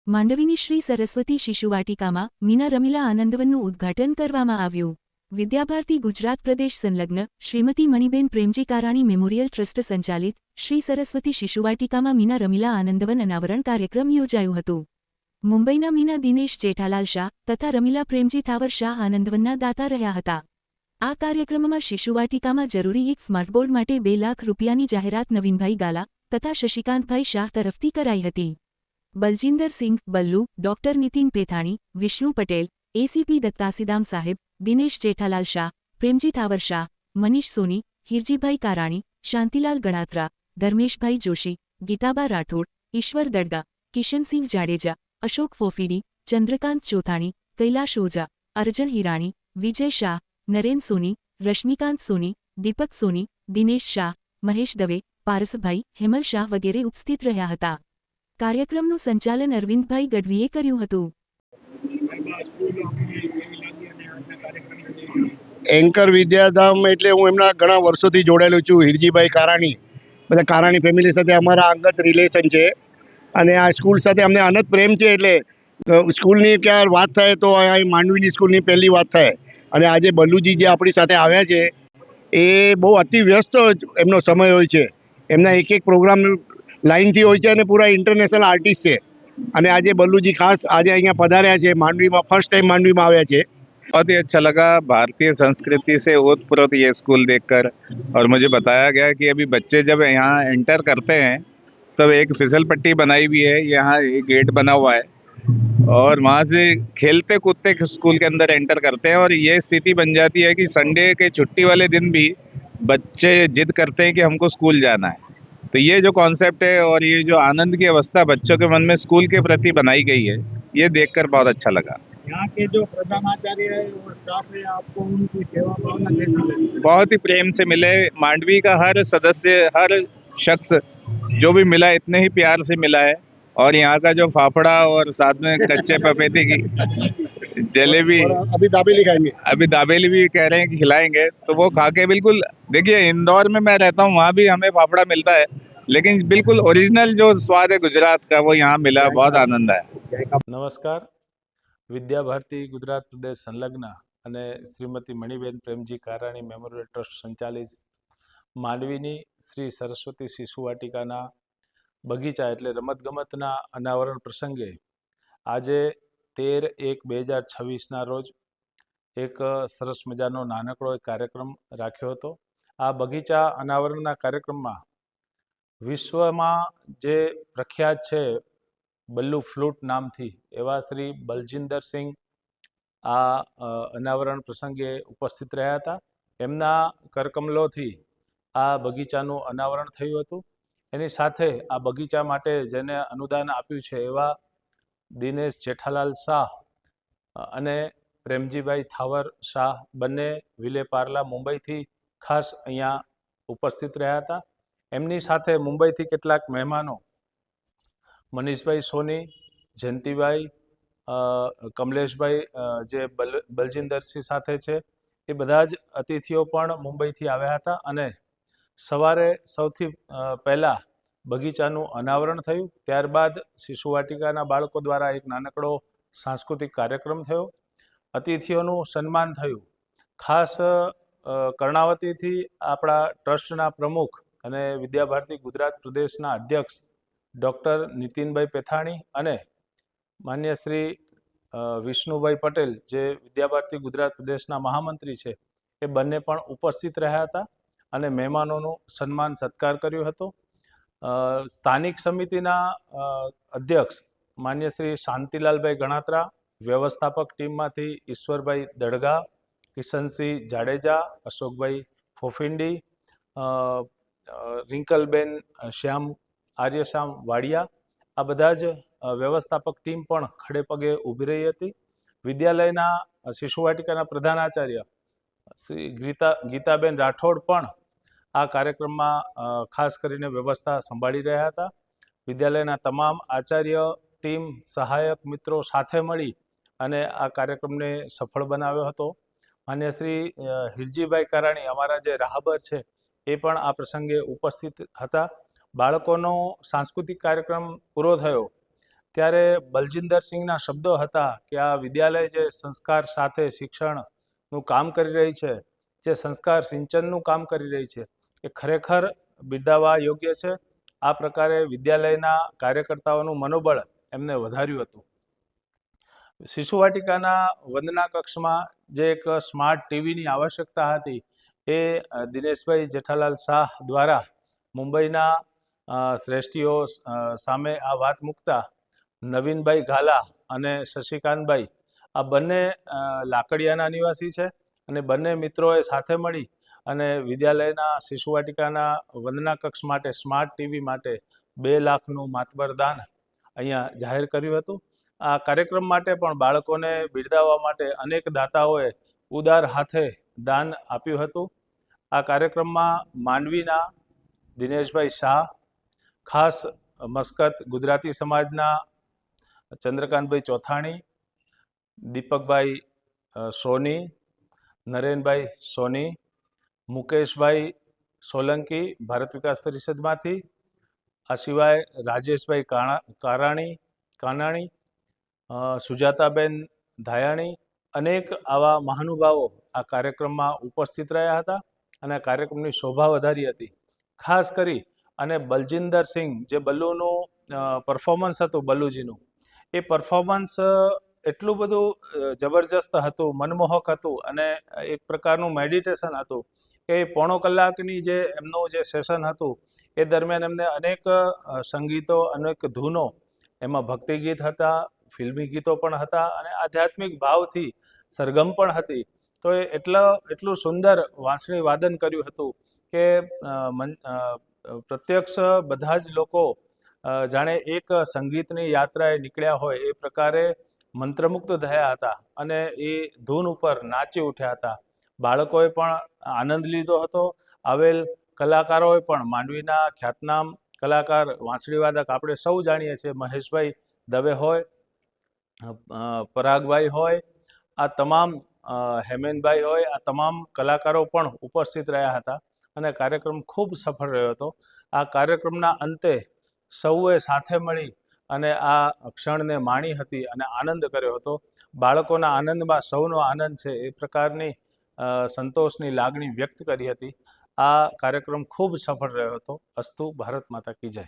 માંડવીની શ્રી સરસ્વતી શિશુવાટિકામાં મીના રમીલા આનંદવનનું ઉદ્ઘાટન કરવામાં આવ્યું. વિદ્યાભારતી ગુજરાત પ્રદેશ સંલગ્ન શ્રીમતી મણિબેન પ્રેમજી કારાણી મેમોરિયલ ટ્રસ્ટ સંચાલિત શ્રી સરસ્વતી શિશુવાટિકામાં મીના રમીલા આનંદવન અનાવરણ કાર્યક્રમ યોજાયું હતું. મુંબઈના મીના દિનેશ જેઠાલાલ શાહ તથા રમીલા પ્રેમજી થાવર શાહ આનંદવનના દાતા રહ્યા હતા. આ કાર્યક્રમમાં શિશુવાટિકામાં જરૂરી એક સ્માર્ટબોર્ડ માટે 2 લાખ રૂપિયાની જાહેરાત નવીનભાઈ ગાલા તથા શશિકાંતભાઈ શાહ તરફથી કરાઈ હતી. બલજિંદર સિંઘ બલ્લુ, ડોક્ટર નીતિન પેથાણી, વિષ્ણુ પટેલ, એસીપી દત્તાસીદામ સાહેબ, દિનેશ જેઠાલાલ શાહ, પ્રેમજી થાવર શાહ, મનીષ સોની, હિરજીભાઈ કારાણી, શાંતિલાલ ગણાત્રા, ધર્મેશભાઈ જોશી, ગીતાબા રાઠોડ, ઈશ્વર દડગા, કિશનસિંહ જાડેજા, અશોક ફોફીડી, ચંદ્રકાંત ચોથાણી, કૈલાશ ઓઝા, અર્જણ હિરાણી, વિજય શાહ, નરેન સોની, રશ્મિકાંત સોની, દીપક સોની, દિનેશ શાહ, મહેશ દવે, પારસભાઈ, હેમલ શાહ વગેરે ઉપસ્થિત રહ્યા હતા. કાર્યક્રમનું સંચાલન અરવિંદભાઈ ગઢવીએ કર્યું હતું. એન્કર વિદ્યાધામ એટલે હું એમના ઘણા વર્ષોથી જોડાયેલો છું. હિરજીભાઈ કારાણી, બધા કારાણી ફેમિલી સાથે અમારા અંગત રિલેશન છે અને આ સ્કૂલ સાથે અમને અનંત પ્રેમ છે. એટલે સ્કૂલની ક્યાં વાત થાય તો અહીં માંડવીની સ્કૂલની પહેલી વાત થાય. અને આજે બલ્લુજી જે આપણી સાથે આવ્યા છે એ બહુ અતિ વ્યસ્ત એમનો સમય હોય છે. એમના એક એક પ્રોગ્રામ લાઇનથી હોય છે અને પૂરા ઇન્ટરનેશનલ આર્ટિસ્ટ છે. અને આજે બલ્લુજી ખાસ આજે અહીંયા પધાર્યા છે. માંડવીમાં ફર્સ્ટ ટાઈમ માંડવીમાં આવ્યા છે. बहुत ही अच्छा लगा भारतीय संस्कृति से ओतप्रोत ये स्कूल देखकर। और मुझे बताया गया कि अभी बच्चे जब यहाँ एंटर करते हैं तब एक फिसल पट्टी बनाई हुई है, यहाँ एक गेट बना हुआ है और वहाँ से खेलते कूदते स्कूल के अंदर एंटर करते हैं। और ये स्थिति बन जाती है कि संडे के छुट्टी वाले दिन भी बच्चे जिद करते हैं कि हमको स्कूल जाना है। तो ये जो कॉन्सेप्ट है और ये जो आनंद की अवस्था बच्चों के मन में स्कूल के प्रति बनाई गई है, ये देखकर बहुत अच्छा लगा। यहाँ के जो प्रधानाचार्य है और स्टाफ है, आपको उनकी सेवा भावना कैसी लगी? बहुत ही प्रेम से मिले। मांडवी का हर सदस्य, हर शख्स जो भी मिला इतने ही प्यार से मिला है। और यहाँ का जो फाफड़ा और साथ में कच्चे पपीते की जलेबी, अभी दाबेली खाएंगे. अभी दाबेली भी कह रहे हैं कि खिलाएंगे, तो वो खा के बिल्कुल, देखिए इंदौर में मैं रहता हूँ, वहाँ भी हमें फाफड़ा मिलता है, लेकिन बिल्कुल ओरिजिनल जो स्वाद है गुजरात का वो यहाँ मिला। बहुत आनंद आया। नमस्कार. વિદ્યાભારતી ગુજરાત પ્રદેશ સંલગ્ન અને શ્રીમતી મણિબેન પ્રેમજી કારાણી મેમોરિયલ ટ્રસ્ટ સંચાલિત માંડવીની શ્રી સરસ્વતી શિશુવાટિકાના બગીચા એટલે રમતગમતના અનાવરણ પ્રસંગે આજે 13/1/2026ના રોજ એક સરસ મજાનો નાનકડો એક કાર્યક્રમ રાખ્યો હતો. આ બગીચા અનાવરણના કાર્યક્રમમાં વિશ્વમાં જે પ્રખ્યાત છે બલ્લુ ફ્લૂટ નામથી એવા શ્રી બલજિંદર સિંઘ આ અનાવરણ પ્રસંગે ઉપસ્થિત રહ્યા હતા. એમના કરકમલોથી આ બગીચાનું અનાવરણ થયું હતું. એની સાથે આ બગીચા માટે જેને અનુદાન આપ્યું છે એવા દિનેશ જેઠાલાલ શાહ અને પ્રેમજીભાઈ થાવર શાહ બંને વિલે પાર્લા મુંબઈથી ખાસ અહીંયા ઉપસ્થિત રહ્યા હતા. એમની સાથે મુંબઈથી કેટલાક મહેમાનો મનીષભાઈ સોની, જયંતિભાઈ, કમલેશભાઈ જે બલજિંદરસિંહ સાથે છે એ બધા જ અતિથિઓ પણ મુંબઈથી આવ્યા હતા. અને સવારે સૌથી પહેલાં બગીચાનું અનાવરણ થયું. ત્યારબાદ શિશુવાટિકાના બાળકો દ્વારા એક નાનકડો સાંસ્કૃતિક કાર્યક્રમ થયો. અતિથિઓનું સન્માન થયું. ખાસ કર્ણાવતીથી આપણા ટ્રસ્ટના પ્રમુખ અને વિદ્યાભારતી ગુજરાત પ્રદેશના અધ્યક્ષ ડૉક્ટર નીતિનભાઈ પેથાણી અને માન્ય શ્રી વિષ્ણુભાઈ પટેલ જે વિદ્યાભારતી ગુજરાત પ્રદેશના મહામંત્રી છે એ બંને પણ ઉપસ્થિત રહ્યા હતા અને મહેમાનોનું સન્માન સત્કાર કર્યો હતો. સ્થાનિક સમિતિના અધ્યક્ષ માન્ય શ્રી શાંતિલાલભાઈ ગણાત્રા, વ્યવસ્થાપક ટીમમાંથી ઈશ્વરભાઈ દડગા, કિશનસિંહ જાડેજા, અશોકભાઈ ફોફિંડી, રિંકલબેન શ્યામ આર્યશ્યામ વાડિયા, આ બધા જ વ્યવસ્થાપક ટીમ પણ ખડે પગે ઊભી રહી હતી. વિદ્યાલયના શિશુવાટિકાના પ્રધાનાચાર્ય શ્રી ગીતાબેન રાઠોડ પણ આ કાર્યક્રમમાં ખાસ કરીને વ્યવસ્થા સંભાળી રહ્યા હતા. વિદ્યાલયના તમામ આચાર્ય, ટીમ, સહાયક મિત્રો સાથે મળી અને આ કાર્યક્રમને સફળ બનાવ્યો હતો. માન્ય શ્રી હિરજીભાઈ કારાણી અમારા જે રાહબર છે એ પણ આ પ્રસંગે ઉપસ્થિત હતા. બાળકોનો સાંસ્કૃતિક કાર્યક્રમ પૂરો થયો ત્યારે બલજિંદરસિંહના શબ્દો હતા કે આ વિદ્યાલય જે સંસ્કાર સાથે શિક્ષણનું કામ કરી રહી છે, જે સંસ્કાર સિંચનનું કામ કરી રહી છે, એ ખરેખર બિરદાવવા યોગ્ય છે. આ પ્રકારે વિદ્યાલયના કાર્યકર્તાઓનું મનોબળ એમને વધાર્યું હતું. શિશુવાટિકાના વંદના કક્ષમાં જે એક સ્માર્ટ ટીવીની આવશ્યકતા હતી એ દિનેશભાઈ જેઠાલાલ શાહ દ્વારા મુંબઈના શ્રેષ્ઠીઓ સામે આ વાત મૂકતા નવીનભાઈ ઘાલા અને શશિકાંતભાઈ આ બંને લાકડિયાના નિવાસી છે અને બંને મિત્રોએ સાથે મળી અને વિદ્યાલયના શિશુવાટિકાના વંદના કક્ષ માટે સ્માર્ટ ટીવી માટે 2 લાખનું માતબર દાન અહીંયા જાહેર કર્યું હતું. આ કાર્યક્રમ માટે પણ બાળકોને બિરદાવવા માટે અનેક દાતાઓએ ઉદાર હાથે દાન આપ્યું હતું. આ કાર્યક્રમમાં માંડવીના દિનેશભાઈ શાહ, ખાસ મસ્કત ગુજરાતી સમાજના ચંદ્રકાંતભાઈ ચોથાણી, દીપકભાઈ સોની, નરેનભાઈ સોની, મુકેશભાઈ સોલંકી ભારત વિકાસ પરિષદમાંથી, આ સિવાય રાજેશભાઈ કાનાણી, સુજાતાબેન ધાયાણી, અનેક આવા મહાનુભાવો આ કાર્યક્રમમાં ઉપસ્થિત રહ્યા હતા અને આ કાર્યક્રમની શોભા વધારી હતી. ખાસ કરી અને બલજિંદરસિંહ જે બલ્લુનું પરફોર્મન્સ હતું, બલ્લુજીનું એ પરફોર્મન્સ એટલું બધું જબરજસ્ત હતું, મનમોહક હતું અને એક પ્રકારનું મેડિટેશન હતું કે 1.5 કલાકની જે એમનું જે સેશન હતું એ દરમિયાન એમને અનેક સંગીતો, અનેક ધૂનો, એમાં ભક્તિ ગીત હતા, ફિલ્મી ગીતો પણ હતા અને આધ્યાત્મિક ભાવથી સરગમ પણ હતી. તો એ એટલું સુંદર વાંસળી વાદન કર્યું હતું કે પ્રત્યક્ષ બધા જ લોકો જાણે એક સંગીતની યાત્રાએ નીકળ્યા હોય એ પ્રકારે મંત્રમુગ્ધ થયા હતા અને એ ધૂન ઉપર નાચી ઉઠ્યા હતા. બાળકોએ પણ આનંદ લીધો હતો. આવેલ કલાકારોએ પણ, માંડવીના ખ્યાતનામ કલાકાર વાંસળીવાદક આપણે સૌ જાણીએ છીએ, મહેશભાઈ દવે હોય, પરાગભાઈ હોય, આ તમામ હેમેનભાઈ હોય, આ તમામ કલાકારો પણ ઉપસ્થિત રહ્યા હતા અને કાર્યક્રમ ખૂબ સફળ રહ્યો હતો. આ કાર્યક્રમના અંતે સૌએ સાથે મળી અને આ ક્ષણને માણી હતી અને આનંદ કર્યો હતો. બાળકોના આનંદમાં સૌનો આનંદ છે એ પ્રકારની સંતોષની લાગણી વ્યક્ત કરી હતી. આ કાર્યક્રમ ખૂબ સફળ રહ્યો હતો. અસ્તુ. ભારત માતા કી જય.